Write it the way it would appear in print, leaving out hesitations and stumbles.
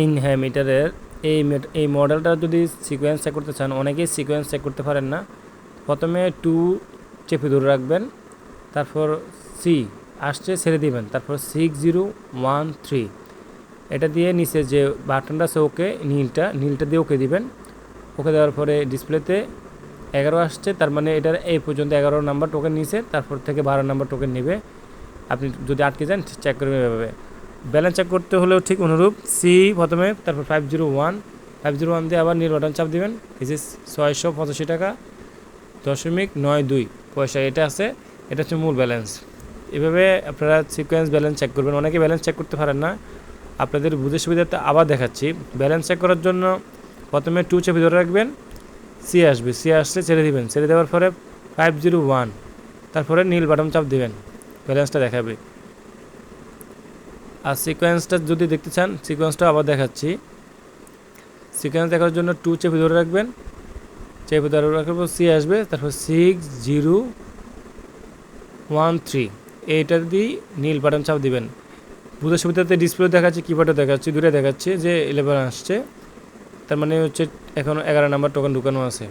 ইনহাবিটারের এই মডেলটা যদি সিকোয়েন্স চেক করতে চান, অনেকেই সিকোয়েন্স চেক করতে পারেন না। প্রথমে 2 চেপে ধরে রাখবেন, তারপর সি আসছে ছেড়ে দিবেন, তারপর 6013 এটা দিয়ে নিচে যে বাটনটা আছে ওকে, নীলটা দিয়ে ওকে দিবেন। ওকে দেওয়ার পরে ডিসপ্লেতে 11 আসছে, তার মানে এটার এই পর্যন্ত 11 নাম্বার টোকেন নিছে, তারপর থেকে 12 নাম্বার টোকেন নেবে। আপনি যদি আটকে যান চেক করবে এভাবে। ব্যালেন্স চেক করতে হলেও ঠিক অনুরূপ, সি প্রথমে, তারপর 501 দিয়ে আবার নীল বাটন চাপ দিবেন। এই যে 685 টাকা 0.92 পয়সা এটা আছে, এটা হচ্ছে মূল ব্যালেন্স। এভাবে আপনারা সিকোয়েন্স ব্যালেন্স চেক করবেন। অনেকে ব্যালেন্স চেক করতে পারেন না, আপনাদের বুঝে সুবিধাতে আবার দেখাচ্ছি। ব্যালেন্স চেক করার জন্য প্রথমে 2 চেপে ধরে রাখবেন, সি আসলে ছেড়ে দিবেন, ছেড়ে দেওয়ার পরে 501, তারপরে নীল বাটন চাপ দিবেন, ব্যালেন্সটা দেখাবে। আর সিকোয়েন্সটা যদি দেখতে চান, সিকোয়েন্সটা আবার দেখাচ্ছি। সিকোয়েন্স দেখার জন্য 2 চেপে ধরে রাখবেন, চেপে ধরে রাখার পর সি আসবে, তারপর 6013 এইটা দিয়ে নীল বাটন চাপ দিবেন। বুঝার সুবিধাতে ডিসপ্লে দেখাচ্ছে, কিবোর্ডে দেখাচ্ছে, দূরে দেখাচ্ছে যে 11 আসছে, তার মানে হচ্ছে এখন 11 নাম্বার টোকেন ঢুকানো আছে।